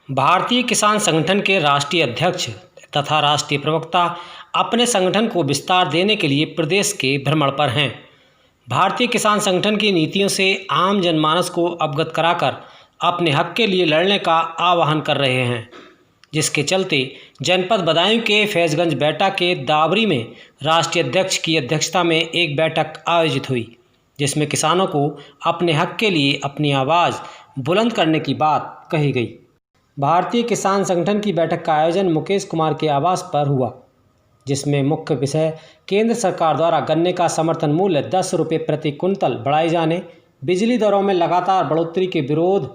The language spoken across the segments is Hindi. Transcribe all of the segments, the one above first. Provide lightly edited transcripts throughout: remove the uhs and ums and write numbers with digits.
भारतीय किसान संगठन के राष्ट्रीय अध्यक्ष तथा राष्ट्रीय प्रवक्ता अपने संगठन को विस्तार देने के लिए प्रदेश के भ्रमण पर हैं। भारतीय किसान संगठन की नीतियों से आम जनमानस को अवगत कराकर अपने हक के लिए लड़ने का आह्वान कर रहे हैं, जिसके चलते जनपद बदायूं के फैजगंज बेटा के दावरी में राष्ट्रीय अध्यक्ष की अध्यक्षता में एक बैठक आयोजित हुई, जिसमें किसानों को अपने हक के लिए अपनी आवाज़ बुलंद करने की बात कही गई। भारतीय किसान संगठन की बैठक का आयोजन मुकेश कुमार के आवास पर हुआ, जिसमें मुख्य विषय केंद्र सरकार द्वारा गन्ने का समर्थन मूल्य 10 रुपये प्रति कुंतल बढ़ाए जाने, बिजली दरों में लगातार बढ़ोतरी के विरोध,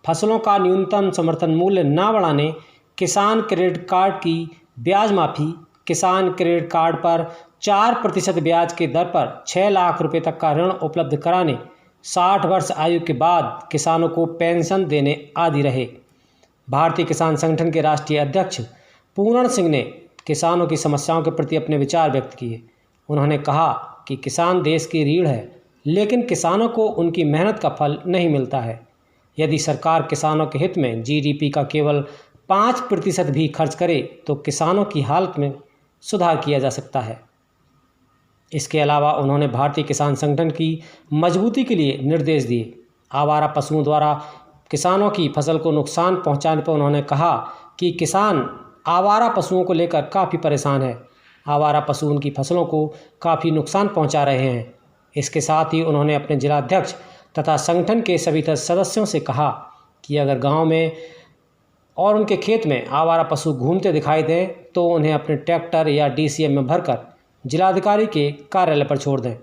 फसलों का न्यूनतम समर्थन मूल्य न बढ़ाने, किसान क्रेडिट कार्ड की ब्याज माफ़ी, किसान क्रेडिट कार्ड पर 4% ब्याज की दर पर 6 लाख रुपये तक का ऋण उपलब्ध कराने, 60 वर्ष आयु के बाद किसानों को पेंशन देने आदि रहे। भारतीय किसान संगठन के राष्ट्रीय अध्यक्ष पूर्ण सिंह ने किसानों की समस्याओं के प्रति अपने विचार व्यक्त किए। उन्होंने कहा कि किसान देश की रीढ़ है, लेकिन किसानों को उनकी मेहनत का फल नहीं मिलता है। यदि सरकार किसानों के हित में जीडीपी का केवल 5% भी खर्च करे तो किसानों की हालत में सुधार किया जा सकता है। इसके अलावा उन्होंने भारतीय किसान संगठन की मजबूती के लिए निर्देश दिए। आवारा पशुओं द्वारा किसानों की फसल को नुकसान पहुंचाने पर उन्होंने कहा कि किसान आवारा पशुओं को लेकर काफ़ी परेशान है। आवारा पशु उनकी फसलों को काफ़ी नुकसान पहुंचा रहे हैं। इसके साथ ही उन्होंने अपने जिलाध्यक्ष तथा संगठन के सभी सदस्यों से कहा कि अगर गांव में और उनके खेत में आवारा पशु घूमते दिखाई दें तो उन्हें अपने ट्रैक्टर या डीसीएम में भरकर जिलाधिकारी के कार्यालय पर छोड़ दें।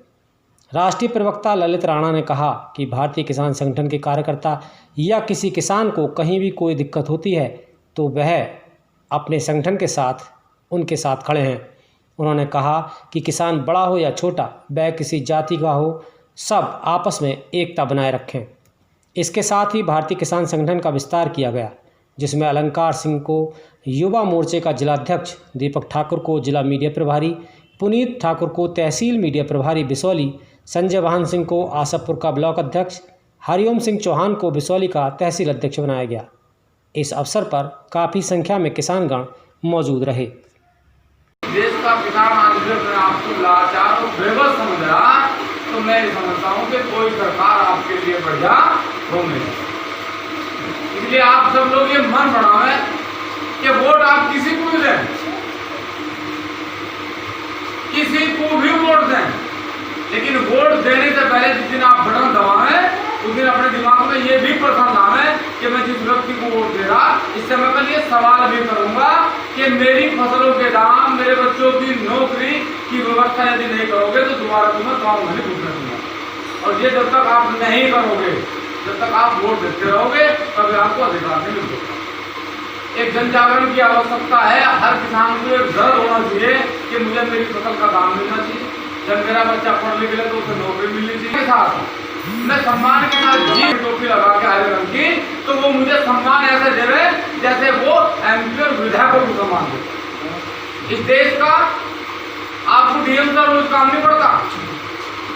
राष्ट्रीय प्रवक्ता ललित राणा ने कहा कि भारतीय किसान संगठन के कार्यकर्ता या किसी किसान को कहीं भी कोई दिक्कत होती है तो वह अपने संगठन के साथ उनके साथ खड़े हैं। उन्होंने कहा कि किसान बड़ा हो या छोटा, वह किसी जाति का हो, सब आपस में एकता बनाए रखें। इसके साथ ही भारतीय किसान संगठन का विस्तार किया गया, जिसमें अलंकार सिंह को युवा मोर्चे का जिलाध्यक्ष, दीपक ठाकुर को जिला मीडिया प्रभारी, पुनीत ठाकुर को तहसील मीडिया प्रभारी बिसौली, संजय वाहन सिंह को आसफपुर का ब्लॉक अध्यक्ष, हरिओम सिंह चौहान को बिसौली का तहसील अध्यक्ष बनाया गया। इस अवसर पर काफ़ी संख्या में किसानगण मौजूद रहे। देश का किसान आंदोलन में आपको लाचार और बेबस समझ रहा तो मैं समझता हूँ कि कोई सरकार आपके लिए बढ़िया हो नहीं। इसलिए आप सब लोग ये मन बनावे कि वोट आप किसी को भी दें, किसी को भी वोट दें, लेकिन वोट देने से पहले जिस दिन आप बटन दबाएं उस दिन अपने दिमाग में ये भी प्रश्न लावे कि मैं जिस व्यक्ति को वोट दे रहा, इससे मैं कल ये सवाल भी करूंगा कि मेरी फसलों के दाम, मेरे बच्चों की नौकरी की व्यवस्था यदि नहीं करोगे तो दोबारा तुम्हें गाँव में नहीं दूंगा। और ये जब तक आप नहीं करोगे, जब तक आप वोट देते रहोगे, तभी आपको अधिकार नहीं मिल सकता। एक जन जागरण की आवश्यकता है। हर किसान को एक डर होना चाहिए कि मुझे मेरी फसल का दाम मिलना चाहिए। जब मेरा बच्चा पढ़ लिख ले तो उसे नौकरी मिलनी चाहिए। साथ मैं सम्मान के साथ जी टोपी लगा के हरे रंग की, तो वो मुझे सम्मान ऐसे देवे जैसे वो एमपी और विधायकों को सम्मान दे। इस देश का आपको डीएम का रोज काम नहीं पड़ता,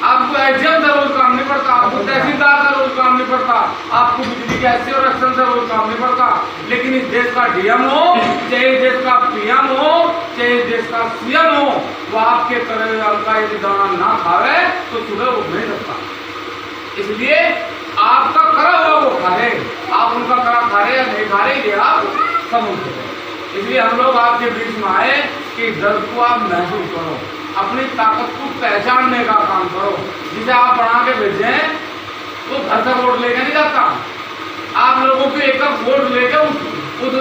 आपको एसडीएम का रोज काम नहीं पड़ता, आपको तहसीलदार का रोज काम नहीं पड़ता, आपको बिजली के एससी और एक्शन का रोज काम नहीं पड़ता। लेकिन इस देश का डीएम हो, चाहे इस देश का पीएम हो, चाहे इस देश का सीएम हो, वो आपके कर्तव्य का यदि दाना ना खावे तो सुबह उठ नहीं सकता। इसलिए आपका करा हुआ वो खा रहे, आप उनका करा खा रहे या नहीं खा रहे, ये आप समझ सकते। इसलिए हम लोग आपके बीच में आए कि दर्द को आप महसूस करो, अपनी ताकत को पहचानने का काम करो। जिसे आप बना के भेजें वो घर से वोट लेके नहीं जाता। आप लोगों को एक वोट लेके उस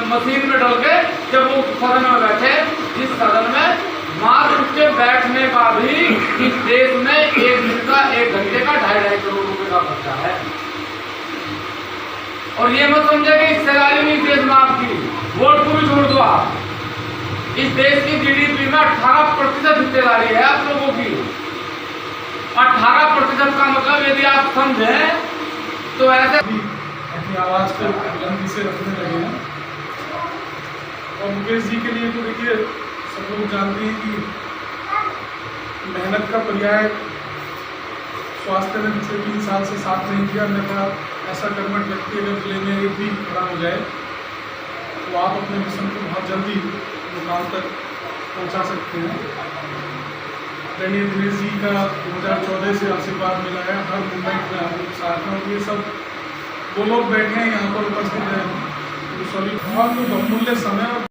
मशीन में डाल के जब वो सदन में बैठे, जिस सदन में मात्र के बैठने का भी इस देश में एक दिन का 1 घंटे का 2.5 करोड़ रुपए का खर्चा है। और ये मत समझे कि हिस्सेदारी नहीं देश में आपकी, वोट को भी छोड़ दो आप। इस देश की जीडीपी में 18% हिस्सेदारी है आप लोगों की। 18% का मतलब यदि आप समझें तो ऐसे अपनी आवाज को बुलंदी से रखने लगे हैं। और मुकेश जी के लिए तो देखिए सब लोग जानते हैं कि मेहनत का पर्याय स्वास्थ्य ने पिछले 3 साल से साथ नहीं दिया। अन्यथा ऐसा कर्मठ व्यक्ति अगर जिले में एक भी खड़ा हो जाए तो आप अपने मिशन को बहुत जल्दी मुकाम तक पहुंचा सकते हैं। आदरणीय दिनेश जी का 2014 से आशीर्वाद मिला है, हर मूवमेंट में आप लोग साथ हैं, और ये सब वो लोग बैठे हैं यहाँ पर उपस्थित हैं, तो सभी बहुत बहुमूल्य समय